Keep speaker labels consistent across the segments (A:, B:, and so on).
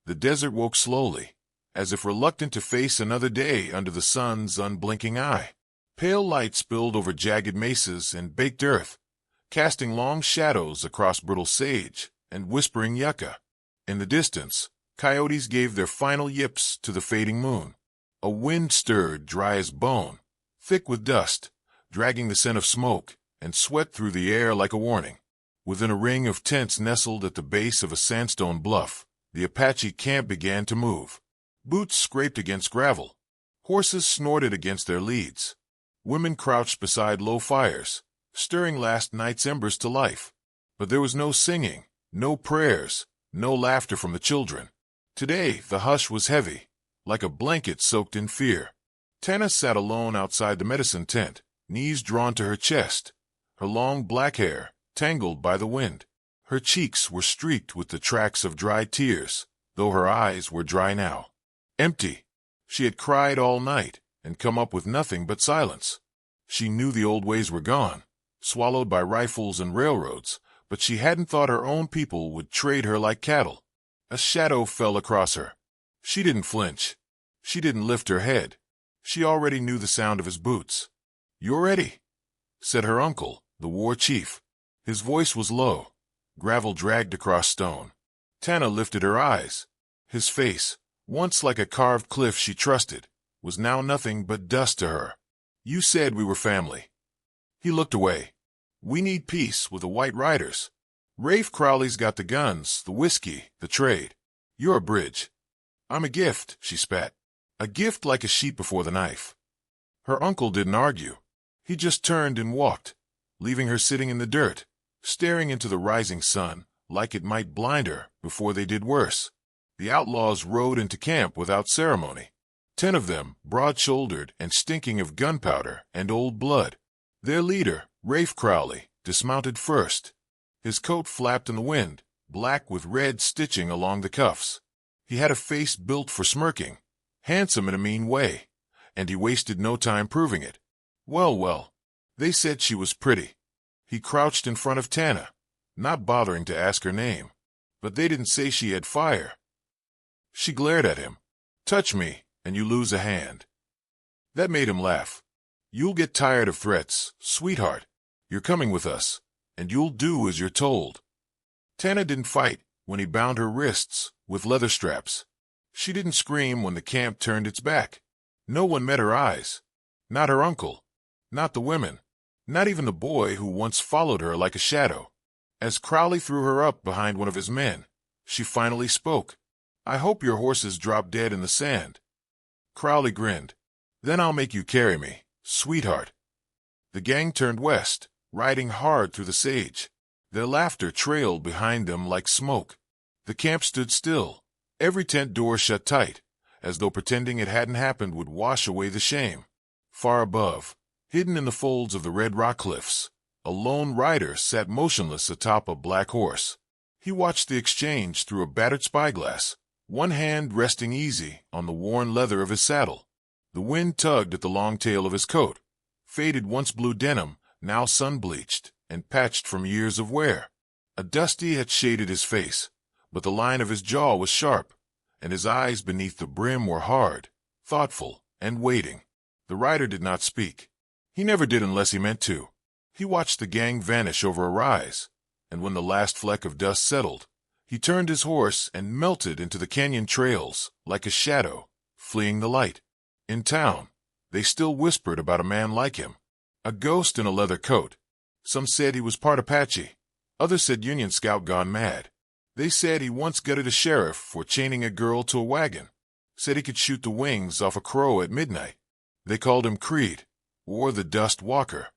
A: The desert woke slowly, as if reluctant to face another day under the sun's unblinking eye. Pale light spilled over jagged mesas and baked earth, casting long shadows across brittle sage and whispering yucca. In the distance, coyotes gave their final yips to the fading moon. A wind stirred dry as bone, thick with dust, dragging the scent of smoke, and sweat through the air like a warning. Within a ring of tents nestled at the base of a sandstone bluff, the Apache camp began to move. Boots scraped against gravel. Horses snorted against their leads. Women crouched beside low fires, stirring last night's embers to life. But there was no singing, no prayers, no laughter from the children. Today, the hush was heavy, like a blanket soaked in fear. Tana sat alone outside the medicine tent, knees drawn to her chest, her long black hair tangled by the wind. Her cheeks were streaked with the tracks of dried tears, though her eyes were dry now. Empty. She had cried all night and come up with nothing but silence. She knew the old ways were gone, swallowed by rifles and railroads, but she hadn't thought her own people would trade her like cattle. A shadow fell across her. She didn't flinch. She didn't lift her head. She already knew the sound of his boots. "You're ready," said her uncle, the war chief. His voice was low. Gravel dragged across stone. Tana lifted her eyes. His face, once like a carved cliff she trusted, was now nothing but dust to her. "You said we were family." He looked away. "We need peace with the White Riders. Rafe Crowley's got the guns, the whiskey, the trade. You're a bridge." "I'm a gift," she spat. "A gift like a sheep before the knife." Her uncle didn't argue. He just turned and walked, leaving her sitting in the dirt, staring into the rising sun, like it might blind her before they did worse. The outlaws rode into camp without ceremony. 10 of them, broad-shouldered and stinking of gunpowder and old blood. Their leader, Rafe Crowley, dismounted first. His coat flapped in the wind, black with red stitching along the cuffs. He had a face built for smirking, handsome in a mean way, and he wasted no time proving it. Well, they said she was pretty. He crouched in front of Tana, not bothering to ask her name, but they didn't say she had fire. She glared at him. "Touch me, and you lose a hand." That made him laugh. "You'll get tired of threats, sweetheart. You're coming with us, and you'll do as you're told." Tana didn't fight when he bound her wrists with leather straps. She didn't scream when the camp turned its back. No one met her eyes. Not her uncle. Not the women. Not even the boy who once followed her like a shadow. As Crowley threw her up behind one of his men, she finally spoke. "I hope your horses drop dead in the sand." Crowley grinned. "Then I'll make you carry me, sweetheart." The gang turned west, riding hard through the sage. Their laughter trailed behind them like smoke. The camp stood still, every tent door shut tight, as though pretending it hadn't happened would wash away the shame. Far above, hidden in the folds of the red rock cliffs, a lone rider sat motionless atop a black horse. He watched the exchange through a battered spyglass, one hand resting easy on the worn leather of his saddle. The wind tugged at the long tail of his coat, faded once blue denim, now sun-bleached and patched from years of wear. A dusty had shaded his face, but the line of his jaw was sharp, and his eyes beneath the brim were hard, thoughtful, and waiting. The rider did not speak. He never did unless he meant to. He watched the gang vanish over a rise, and when the last fleck of dust settled, he turned his horse and melted into the canyon trails like a shadow, fleeing the light. In town, they still whispered about a man like him, a ghost in a leather coat. Some said he was part Apache. Others said Union scout gone mad. They said he once gutted a sheriff for chaining a girl to a wagon. Said he could shoot the wings off a crow at midnight. They called him Creed, or the Dust Walker.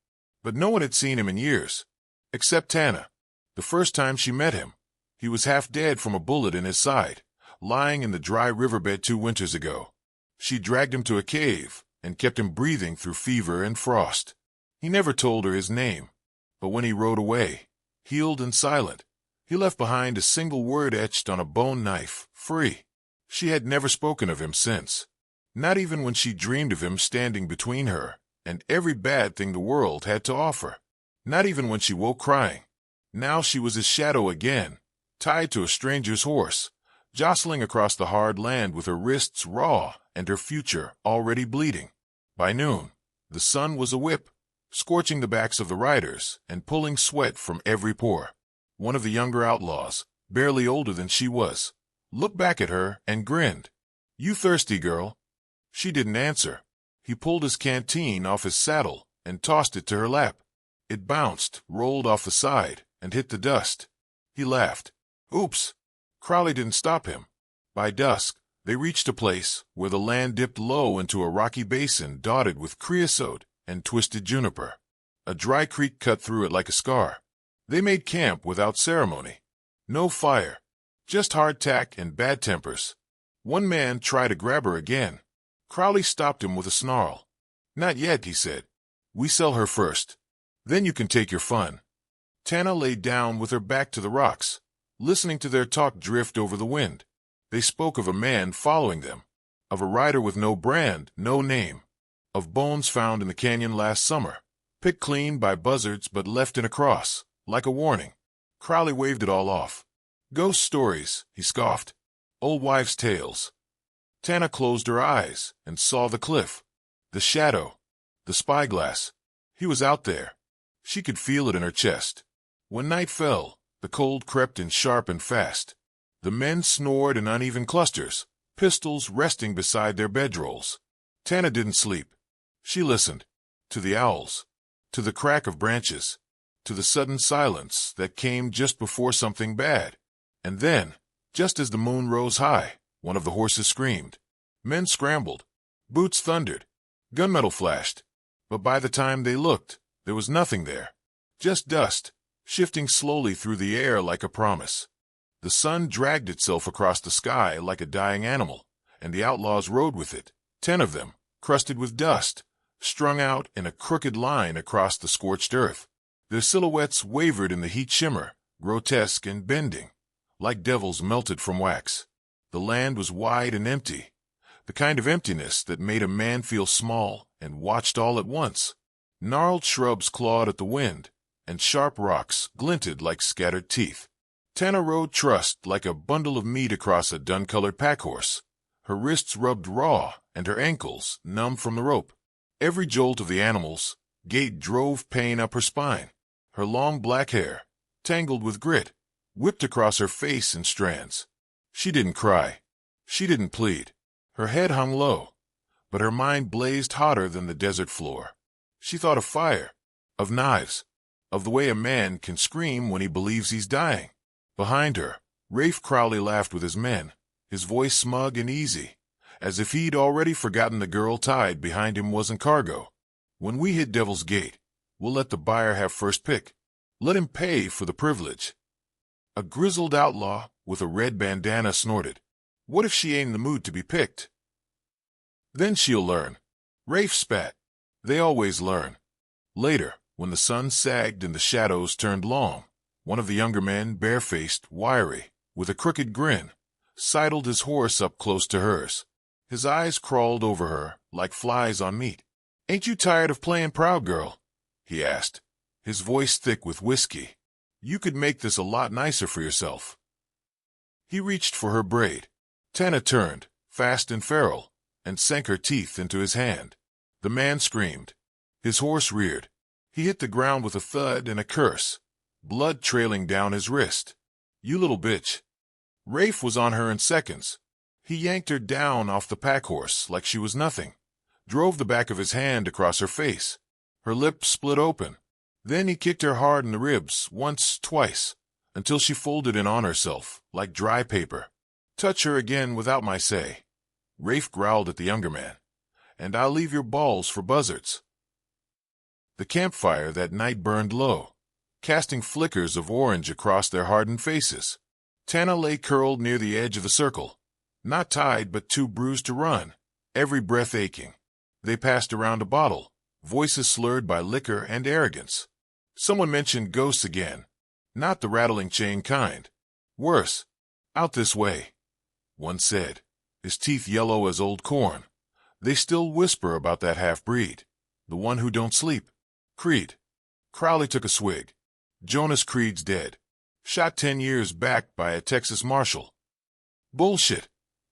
A: But no one had seen him in years, except Tana. The first time she met him, he was half dead from a bullet in his side, lying in the dry riverbed 2 winters ago. She dragged him to a cave and kept him breathing through fever and frost. He never told her his name, but when he rode away, healed and silent, he left behind a single word etched on a bone knife, free. She had never spoken of him since, not even when she dreamed of him standing between her and every bad thing the world had to offer. Not even when she woke crying. Now she was his shadow again, tied to a stranger's horse, jostling across the hard land with her wrists raw and her future already bleeding. By noon, the sun was a whip, scorching the backs of the riders and pulling sweat from every pore. One of the younger outlaws, barely older than she was, looked back at her and grinned. "You thirsty, girl?" She didn't answer. He pulled his canteen off his saddle and tossed it to her lap. It bounced, rolled off the side, and hit the dust. He laughed. Oops! Crowley didn't stop him. By dusk, they reached a place where the land dipped low into a rocky basin dotted with creosote and twisted juniper. A dry creek cut through it like a scar. They made camp without ceremony. No fire, just hardtack and bad tempers. One man tried to grab her again. Crowley stopped him with a snarl. "Not yet," he said. "We sell her first. Then you can take your fun." Tana lay down with her back to the rocks, listening to their talk drift over the wind. They spoke of a man following them, of a rider with no brand, no name, of bones found in the canyon last summer, picked clean by buzzards but left in a cross, like a warning. Crowley waved it all off. "Ghost stories," he scoffed. "Old wives' tales." Tana closed her eyes and saw the cliff, the shadow, the spyglass. He was out there. She could feel it in her chest. When night fell, the cold crept in sharp and fast. The men snored in uneven clusters, pistols resting beside their bedrolls. Tana didn't sleep. She listened. To the owls. To the crack of branches. To the sudden silence that came just before something bad. And then, just as the moon rose high, one of the horses screamed. Men scrambled. Boots thundered. Gunmetal flashed. But by the time they looked, there was nothing there. Just dust, shifting slowly through the air like a promise. The sun dragged itself across the sky like a dying animal, and the outlaws rode with it, 10 of them, crusted with dust, strung out in a crooked line across the scorched earth. Their silhouettes wavered in the heat shimmer, grotesque and bending, like devils melted from wax. The land was wide and empty, the kind of emptiness that made a man feel small and watched all at once. Gnarled shrubs clawed at the wind, and sharp rocks glinted like scattered teeth. Tana rode trussed like a bundle of meat across a dun-colored packhorse. Her wrists rubbed raw, and her ankles numb from the rope. Every jolt of the animal's gait drove pain up her spine. Her long black hair, tangled with grit, whipped across her face in strands. She didn't cry. She didn't plead. Her head hung low, but her mind blazed hotter than the desert floor. She thought of fire, of knives, of the way a man can scream when he believes he's dying. Behind her, Rafe Crowley laughed with his men, his voice smug and easy, as if he'd already forgotten the girl tied behind him wasn't cargo. "When we hit Devil's Gate, we'll let the buyer have first pick. Let him pay for the privilege." A grizzled outlaw with a red bandana snorted. "What if she ain't in the mood to be picked?" "Then she'll learn." Rafe spat. "They always learn." Later, when the sun sagged and the shadows turned long, one of the younger men, barefaced, wiry, with a crooked grin, sidled his horse up close to hers. His eyes crawled over her like flies on meat. "Ain't you tired of playing proud, girl?" he asked, his voice thick with whiskey. "You could make this a lot nicer for yourself." He reached for her braid. Tana turned, fast and feral, and sank her teeth into his hand. The man screamed. His horse reared. He hit the ground with a thud and a curse, blood trailing down his wrist. "You little bitch." Rafe was on her in seconds. He yanked her down off the packhorse like she was nothing, drove the back of his hand across her face. Her lip split open. Then he kicked her hard in the ribs, once, twice, until she folded in on herself, like dry paper. "Touch her again without my say." Rafe growled at the younger man. "And I'll leave your balls for buzzards." The campfire that night burned low, casting flickers of orange across their hardened faces. Tana lay curled near the edge of the circle, not tied but too bruised to run, every breath aching. They passed around a bottle, voices slurred by liquor and arrogance. Someone mentioned ghosts again, not the rattling chain kind. "Worse. Out this way," one said, his teeth yellow as old corn. "They still whisper about that half-breed, the one who don't sleep." Creed. Crowley took a swig. "Jonas Creed's dead. Shot 10 years back by a Texas marshal." Bullshit,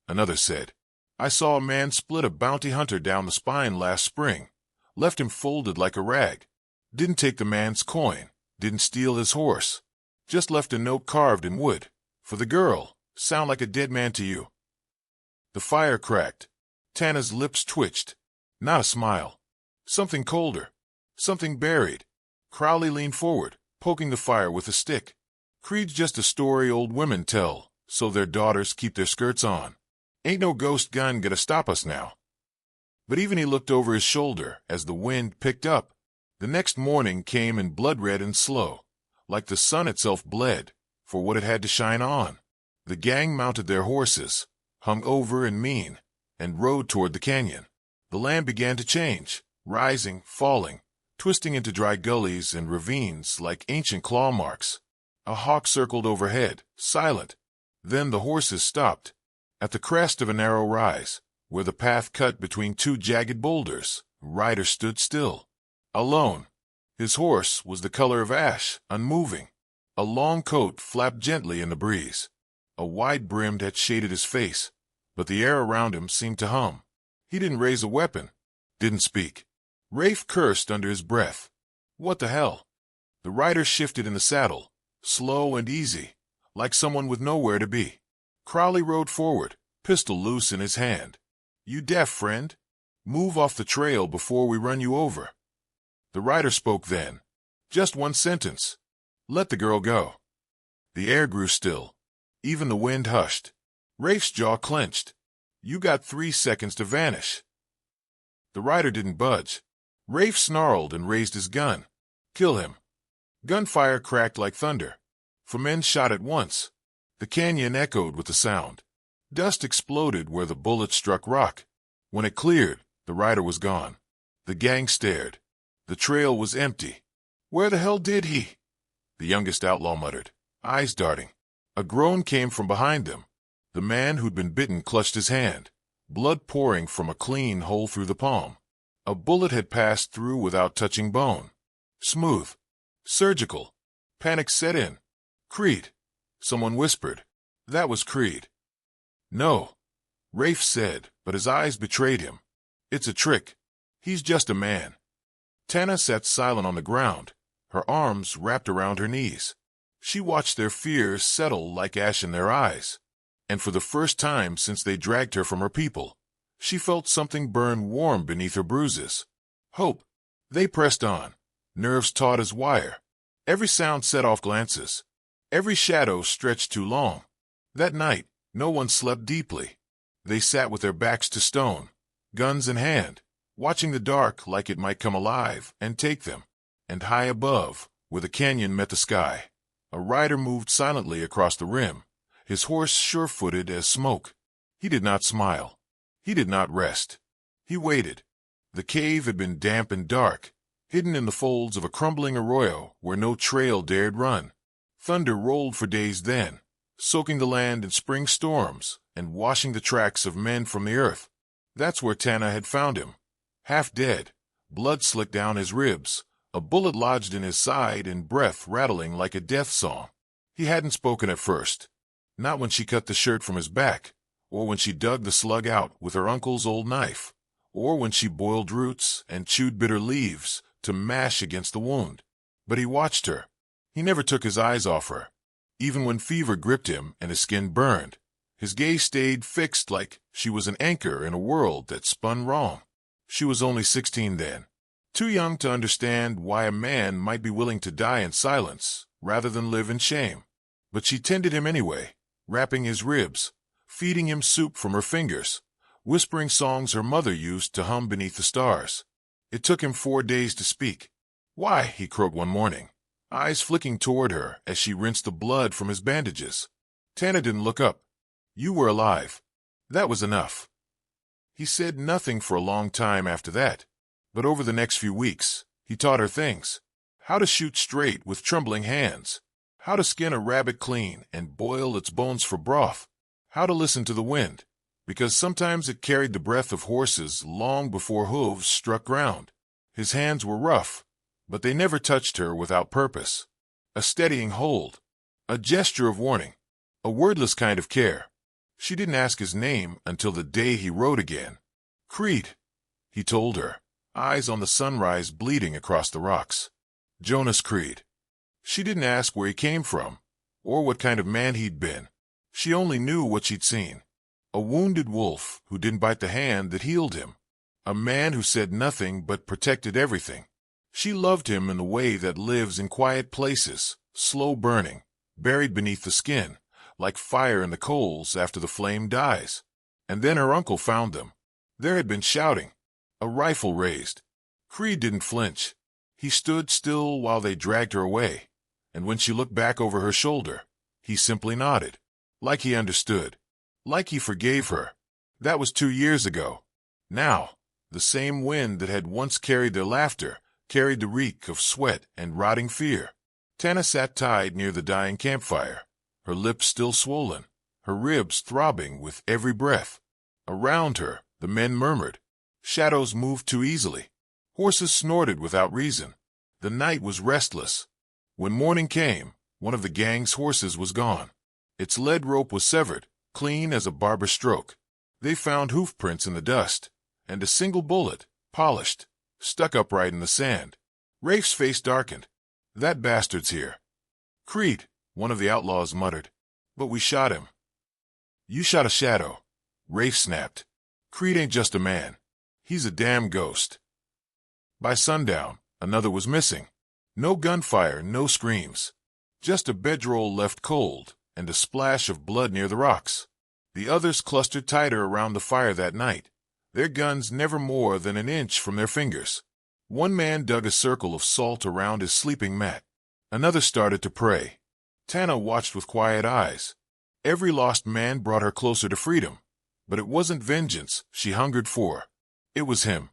A: another said. I saw a man split a bounty hunter down the spine last spring, left him folded like a rag. Didn't take the man's coin, didn't steal his horse, just left a note carved in wood. For the girl, sound like a dead man to you? The fire cracked. Tana's lips twitched. Not a smile. Something colder. Something buried. Crowley leaned forward, poking the fire with a stick. Creed's just a story old women tell, so their daughters keep their skirts on. Ain't no ghost gun gonna stop us now. But even he looked over his shoulder as the wind picked up. The next morning came in blood-red and slow, like the sun itself bled, for what it had to shine on. The gang mounted their horses, hung over and mean, and rode toward the canyon. The land began to change, rising, falling, twisting into dry gullies and ravines like ancient claw marks. A hawk circled overhead, silent. Then the horses stopped. At the crest of a narrow rise, where the path cut between two jagged boulders, the rider stood still. Alone. His horse was the color of ash, unmoving. A long coat flapped gently in the breeze. A wide brim had shaded his face, but the air around him seemed to hum. He didn't raise a weapon, didn't speak. Rafe cursed under his breath. What the hell? The rider shifted in the saddle, slow and easy, like someone with nowhere to be. Crowley rode forward, pistol loose in his hand. You deaf, friend? Move off the trail before we run you over. The rider spoke then. Just one sentence. Let the girl go. The air grew still. Even the wind hushed. Rafe's jaw clenched. You got 3 seconds to vanish. The rider didn't budge. Rafe snarled and raised his gun. Kill him. Gunfire cracked like thunder. 4 men shot at once. The canyon echoed with the sound. Dust exploded where the bullet struck rock. When it cleared, the rider was gone. The gang stared. The trail was empty. Where the hell did he? The youngest outlaw muttered, eyes darting. A groan came from behind them. The man who'd been bitten clutched his hand, blood pouring from a clean hole through the palm. A bullet had passed through without touching bone. Smooth. Surgical. Panic set in. Creed. Someone whispered. That was Creed. No. Rafe said, but his eyes betrayed him. It's a trick. He's just a man. Tana sat silent on the ground, her arms wrapped around her knees. She watched their fears settle like ash in their eyes. And for the first time since they dragged her from her people, she felt something burn warm beneath her bruises. Hope. They pressed on, nerves taut as wire. Every sound set off glances. Every shadow stretched too long. That night, no one slept deeply. They sat with their backs to stone, guns in hand, watching the dark like it might come alive and take them. And high above, where the canyon met the sky, a rider moved silently across the rim, his horse sure-footed as smoke. He did not smile. He did not rest. He waited. The cave had been damp and dark, hidden in the folds of a crumbling arroyo where no trail dared run. Thunder rolled for days then, soaking the land in spring storms and washing the tracks of men from the earth. That's where Tana had found him, half dead, blood slicked down his ribs, a bullet lodged in his side and breath rattling like a death song. He hadn't spoken at first, not when she cut the shirt from his back, or when she dug the slug out with her uncle's old knife, or when she boiled roots and chewed bitter leaves to mash against the wound. But he watched her. He never took his eyes off her. Even when fever gripped him and his skin burned, his gaze stayed fixed like she was an anchor in a world that spun wrong. She was only 16 then, too young to understand why a man might be willing to die in silence rather than live in shame. But she tended him anyway, wrapping his ribs, feeding him soup from her fingers, whispering songs her mother used to hum beneath the stars. It took him 4 days to speak. Why, he croaked one morning, eyes flicking toward her as she rinsed the blood from his bandages. Tana didn't look up. You were alive. That was enough. He said nothing for a long time after that, but over the next few weeks, he taught her things. How to shoot straight with trembling hands, how to skin a rabbit clean and boil its bones for broth, how to listen to the wind, because sometimes it carried the breath of horses long before hooves struck ground. His hands were rough, but they never touched her without purpose. A steadying hold, a gesture of warning, a wordless kind of care. She didn't ask his name until the day he rode again. "Creed," he told her, eyes on the sunrise bleeding across the rocks. "Jonas Creed." She didn't ask where he came from, or what kind of man he'd been. She only knew what she'd seen. A wounded wolf who didn't bite the hand that healed him. A man who said nothing but protected everything. She loved him in the way that lives in quiet places, slow burning, buried beneath the skin, like fire in the coals after the flame dies. And then her uncle found them. There had been shouting, a rifle raised. Creed didn't flinch. He stood still while they dragged her away, and when she looked back over her shoulder, he simply nodded, like he understood, like he forgave her. That was 2 years ago. Now, the same wind that had once carried their laughter carried the reek of sweat and rotting fear. Tana sat tied near the dying campfire, her lips still swollen, her ribs throbbing with every breath. Around her, the men murmured. Shadows moved too easily. Horses snorted without reason. The night was restless. When morning came, one of the gang's horses was gone. Its lead rope was severed, clean as a barber's stroke. They found hoof prints in the dust, and a single bullet, polished, stuck upright in the sand. Rafe's face darkened. "That bastard's here." "Creed," one of the outlaws muttered. "But we shot him." "You shot a shadow," Rafe snapped. "Creed ain't just a man. He's a damn ghost." By sundown, another was missing. No gunfire, no screams. Just a bedroll left cold, and a splash of blood near the rocks. The others clustered tighter around the fire that night, their guns never more than an inch from their fingers. One man dug a circle of salt around his sleeping mat. Another started to pray. Tana watched with quiet eyes. Every lost man brought her closer to freedom, but it wasn't vengeance she hungered for. It was him.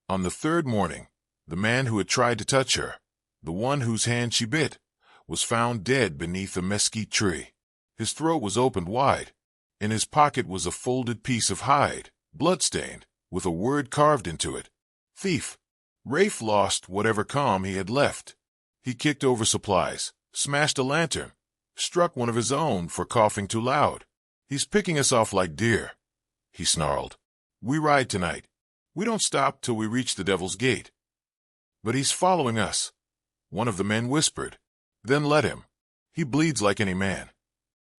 A: On the third morning, the man who had tried to touch her, the one whose hand she bit, was found dead beneath a mesquite tree. His throat was opened wide. In his pocket was a folded piece of hide, blood-stained, with a word carved into it. Thief. Rafe lost whatever calm he had left. He kicked over supplies, smashed a lantern, struck one of his own for coughing too loud. "He's picking us off like deer," he snarled. "We ride tonight. We don't stop till we reach the Devil's Gate." "But he's following us," one of the men whispered. "Then let him. He bleeds like any man."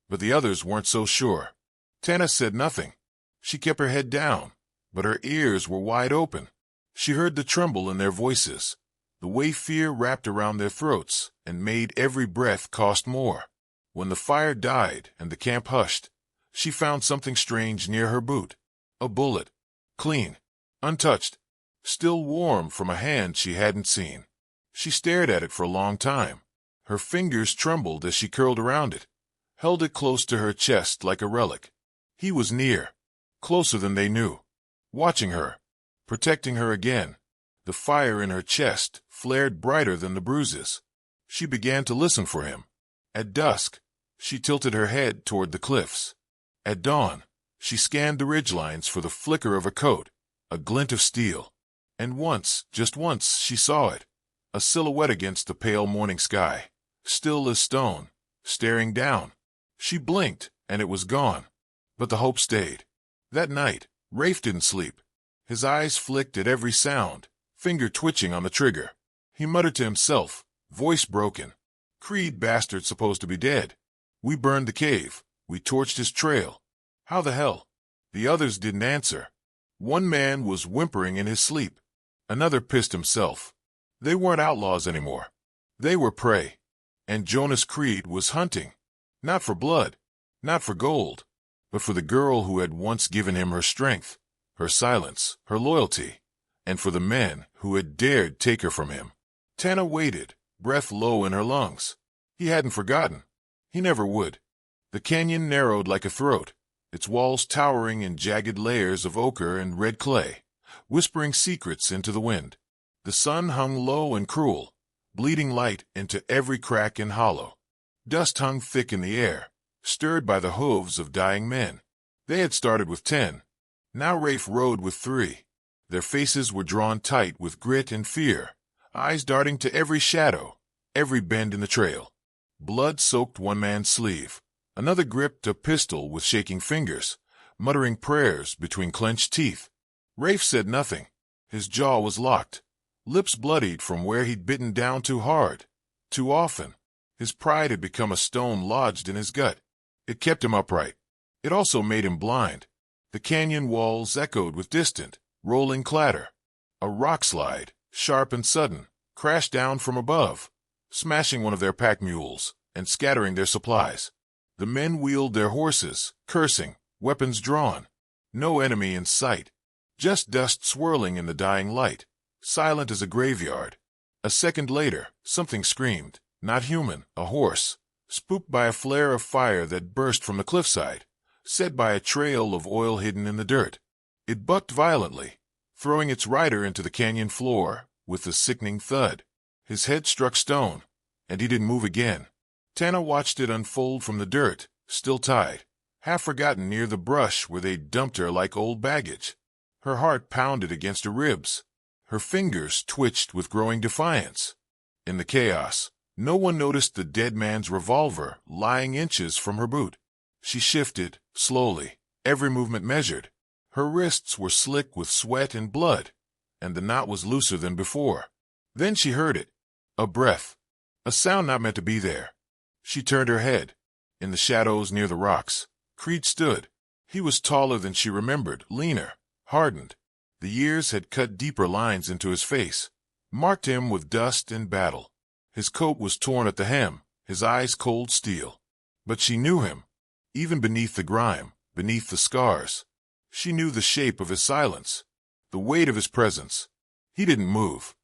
A: But the others weren't so sure. Tana said nothing. She kept her head down, but her ears were wide open. She heard the tremble in their voices, the way fear wrapped around their throats and made every breath cost more. When the fire died and the camp hushed, she found something strange near her boot. A bullet. Clean. Untouched. Still warm from a hand she hadn't seen. She stared at it for a long time. Her fingers trembled as she curled around it, held it close to her chest like a relic. He was near. Closer than they knew. Watching her. Protecting her again. The fire in her chest flared brighter than the bruises. She began to listen for him. At dusk, she tilted her head toward the cliffs. At dawn, she scanned the ridgelines for the flicker of a coat, a glint of steel. And once, just once, she saw it. A silhouette against the pale morning sky, still as stone, staring down. She blinked, and it was gone. But the hope stayed. That night, Rafe didn't sleep. His eyes flicked at every sound, finger twitching on the trigger. He muttered to himself, voice broken. "Creed bastard supposed to be dead. We burned the cave. We torched his trail. How the hell?" The others didn't answer. One man was whimpering in his sleep. Another pissed himself. They weren't outlaws anymore. They were prey. And Jonas Creed was hunting. Not for blood, not for gold, but for the girl who had once given him her strength, her silence, her loyalty, and for the men who had dared take her from him. Tana waited, breath low in her lungs. He hadn't forgotten. He never would. The canyon narrowed like a throat, its walls towering in jagged layers of ochre and red clay, whispering secrets into the wind. The sun hung low and cruel, bleeding light into every crack and hollow. Dust hung thick in the air, stirred by the hooves of dying men. They had started with 10. Now Rafe rode with 3. Their faces were drawn tight with grit and fear, eyes darting to every shadow, every bend in the trail. Blood soaked one man's sleeve. Another gripped a pistol with shaking fingers, muttering prayers between clenched teeth. Rafe said nothing. His jaw was locked, lips bloodied from where he'd bitten down too hard, too often. His pride had become a stone lodged in his gut. It kept him upright. It also made him blind. The canyon walls echoed with distant, rolling clatter. A rock slide, sharp and sudden, crashed down from above, smashing one of their pack mules and scattering their supplies. The men wheeled their horses, cursing, weapons drawn. No enemy in sight. Just dust swirling in the dying light, silent as a graveyard. A second later, something screamed. Not human, a horse, spooked by a flare of fire that burst from the cliffside, set by a trail of oil hidden in the dirt. It bucked violently, throwing its rider into the canyon floor with a sickening thud. His head struck stone, and he didn't move again. Tana watched it unfold from the dirt, still tied, half forgotten near the brush where they'd dumped her like old baggage. Her heart pounded against her ribs. Her fingers twitched with growing defiance. In the chaos, no one noticed the dead man's revolver lying inches from her boot. She shifted, slowly, every movement measured. Her wrists were slick with sweat and blood, and the knot was looser than before. Then she heard it. A breath. A sound not meant to be there. She turned her head. In the shadows near the rocks, Creed stood. He was taller than she remembered, leaner, hardened. The years had cut deeper lines into his face, marked him with dust and battle. His coat was torn at the hem, his eyes cold steel. But she knew him, even beneath the grime, beneath the scars. She knew the shape of his silence, the weight of his presence. He didn't move.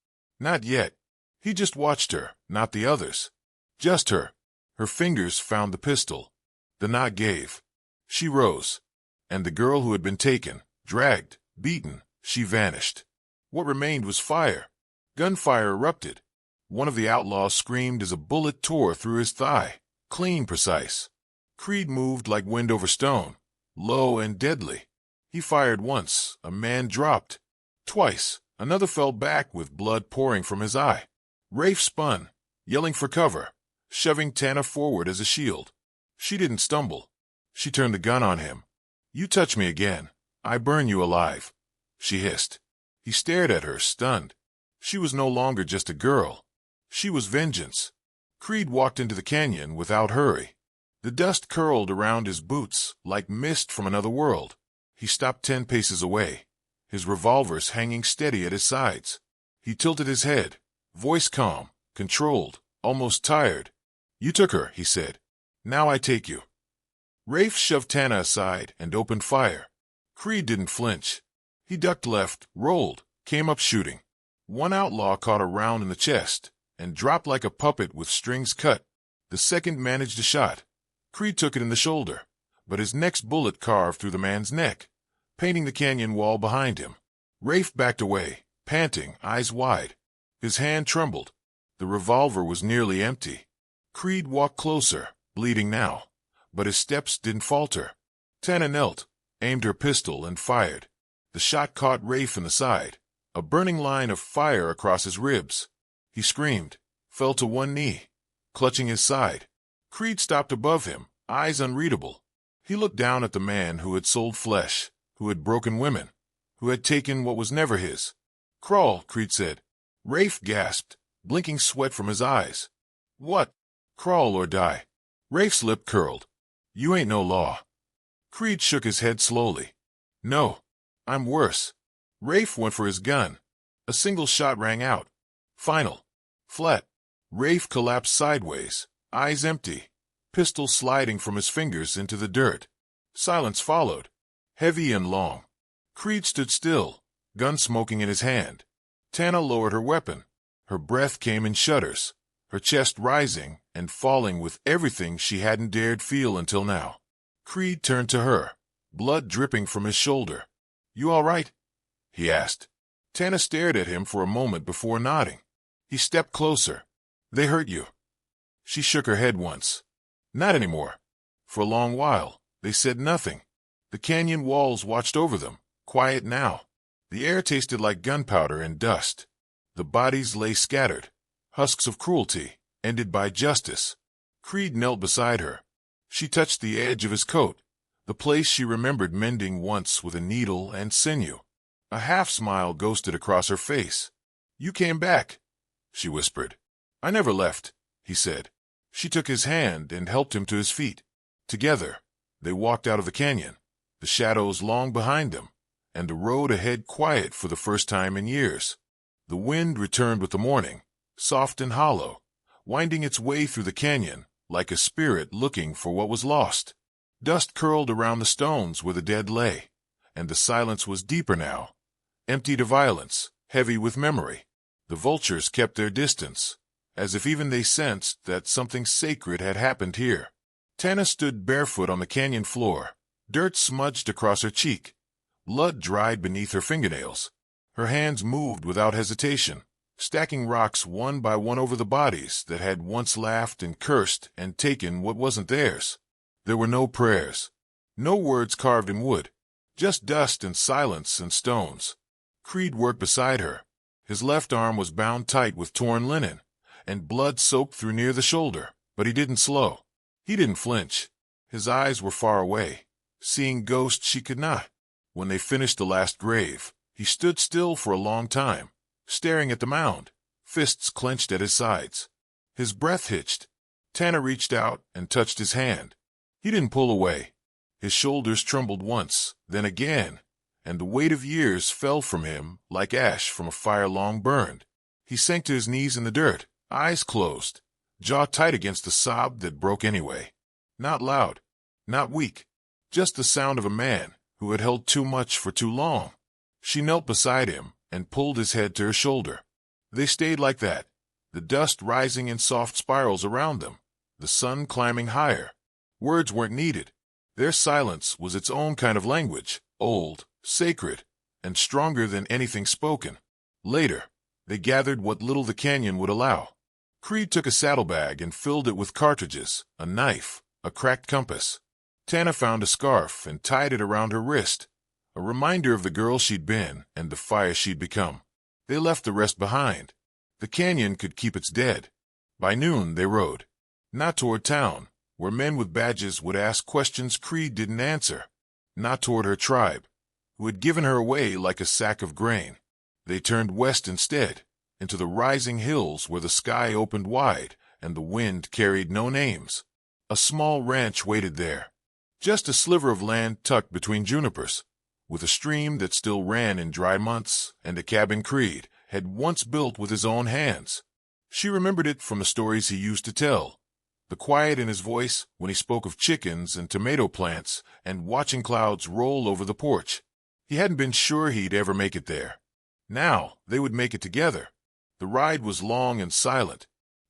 A: Not yet. He just watched her, not the others. Just her. Her fingers found the pistol. The knot gave. She rose. And the girl who had been taken, dragged, beaten, she vanished. What remained was fire. Gunfire erupted. One of the outlaws screamed as a bullet tore through his thigh, clean, precise. Creed moved like wind over stone, low and deadly. He fired once, a man dropped. Twice, another fell back with blood pouring from his eye. Rafe spun, yelling for cover, shoving Tana forward as a shield. She didn't stumble. She turned the gun on him. "You touch me again, I burn you alive," she hissed. He stared at her, stunned. She was no longer just a girl. She was vengeance. Creed walked into the canyon without hurry. The dust curled around his boots like mist from another world. He stopped 10 paces away, his revolvers hanging steady at his sides. He tilted his head, voice calm, controlled, almost tired. "You took her," he said. "Now I take you." Rafe shoved Tana aside and opened fire. Creed didn't flinch. He ducked left, rolled, came up shooting. One outlaw caught a round in the chest and dropped like a puppet with strings cut. The second managed a shot. Creed took it in the shoulder, but his next bullet carved through the man's neck, painting the canyon wall behind him. Rafe backed away, panting, eyes wide. His hand trembled. The revolver was nearly empty. Creed walked closer, bleeding now, but his steps didn't falter. Tana knelt, aimed her pistol, and fired. The shot caught Rafe in the side, a burning line of fire across his ribs. He screamed, fell to one knee, clutching his side. Creed stopped above him, eyes unreadable. He looked down at the man who had sold flesh, who had broken women, who had taken what was never his. "Crawl," Creed said. Rafe gasped, blinking sweat from his eyes. "What?" "Crawl or die." Rafe's lip curled. "You ain't no law." Creed shook his head slowly. "No, I'm worse." Rafe went for his gun. A single shot rang out. Final. Flat. Rafe collapsed sideways, eyes empty, pistol sliding from his fingers into the dirt. Silence followed, heavy and long. Creed stood still, gun smoking in his hand. Tana lowered her weapon. Her breath came in shudders, her chest rising and falling with everything she hadn't dared feel until now. Creed turned to her, blood dripping from his shoulder. "You all right?" he asked. Tana stared at him for a moment before nodding. He stepped closer. "They hurt you?" She shook her head once. "Not anymore." For a long while, they said nothing. The canyon walls watched over them, quiet now. The air tasted like gunpowder and dust. The bodies lay scattered, husks of cruelty, ended by justice. Creed knelt beside her. She touched the edge of his coat, the place she remembered mending once with a needle and sinew. A half-smile ghosted across her face. "You came back," she whispered. "I never left," he said. She took his hand and helped him to his feet. Together, they walked out of the canyon, the shadows long behind them, and the road ahead quiet for the first time in years. The wind returned with the morning, soft and hollow, winding its way through the canyon like a spirit looking for what was lost. Dust curled around the stones where the dead lay, and the silence was deeper now, empty to violence, heavy with memory. The vultures kept their distance, as if even they sensed that something sacred had happened here. Tana stood barefoot on the canyon floor, dirt smudged across her cheek, blood dried beneath her fingernails. Her hands moved without hesitation, stacking rocks one by one over the bodies that had once laughed and cursed and taken what wasn't theirs. There were no prayers, no words carved in wood, just dust and silence and stones. Creed worked beside her. His left arm was bound tight with torn linen, and blood soaked through near the shoulder, but he didn't slow. He didn't flinch. His eyes were far away, seeing ghosts she could not. When they finished the last grave, he stood still for a long time, staring at the mound, fists clenched at his sides. His breath hitched. Tana reached out and touched his hand. He didn't pull away. His shoulders trembled once, then again, and the weight of years fell from him like ash from a fire long burned. He sank to his knees in the dirt, eyes closed, jaw tight against the sob that broke anyway. Not loud, not weak, just the sound of a man who had held too much for too long. She knelt beside him and pulled his head to her shoulder. They stayed like that, the dust rising in soft spirals around them, the sun climbing higher. Words weren't needed. Their silence was its own kind of language, old, sacred, and stronger than anything spoken. Later, they gathered what little the canyon would allow. Creed took a saddlebag and filled it with cartridges, a knife, a cracked compass. Tana found a scarf and tied it around her wrist, a reminder of the girl she'd been and the fire she'd become. They left the rest behind. The canyon could keep its dead. By noon they rode, not toward town, where men with badges would ask questions Creed didn't answer, not toward her tribe, who had given her away like a sack of grain. They turned west instead, into the rising hills where the sky opened wide and the wind carried no names. A small ranch waited there, just a sliver of land tucked between junipers, with a stream that still ran in dry months and a cabin Creed had once built with his own hands. She remembered it from the stories he used to tell, the quiet in his voice when he spoke of chickens and tomato plants and watching clouds roll over the porch. He hadn't been sure he'd ever make it there. Now they would make it together. The ride was long and silent,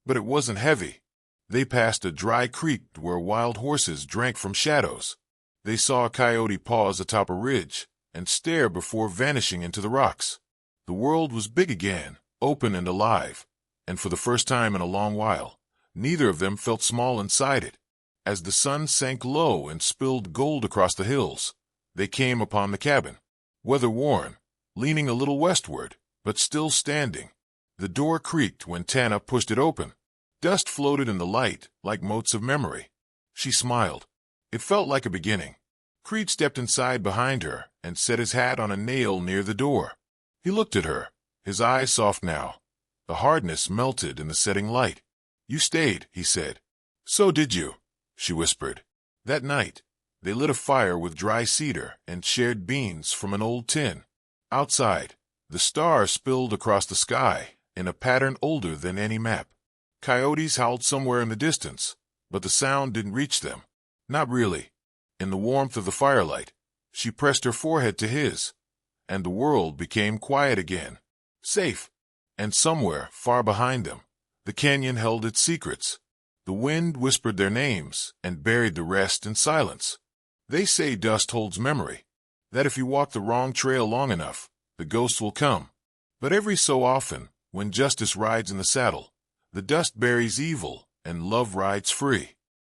A: but it wasn't heavy. They passed a dry creek where wild horses drank from shadows. They saw a coyote pause atop a ridge and stare before vanishing into the rocks. The world was big again, open and alive, and for the first time in a long while, neither of them felt small inside it. As the sun sank low and spilled gold across the hills, they came upon the cabin, weather-worn, leaning a little westward, but still standing. The door creaked when Tana pushed it open. Dust floated in the light like motes of memory. She smiled. It felt like a beginning. Creed stepped inside behind her and set his hat on a nail near the door. He looked at her, his eyes soft now. The hardness melted in the setting light. "You stayed," he said. "So did you," she whispered. That night, they lit a fire with dry cedar and shared beans from an old tin. Outside, the stars spilled across the sky in a pattern older than any map. Coyotes howled somewhere in the distance, but the sound didn't reach them. Not really. In the warmth of the firelight, she pressed her forehead to his, and the world became quiet again. Safe. And somewhere, far behind them, the canyon held its secrets. The wind whispered their names and buried the rest in silence. They say dust holds memory, that if you walk the wrong trail long enough, the ghosts will come. But every so often, when justice rides in the saddle, the dust buries evil and love rides free.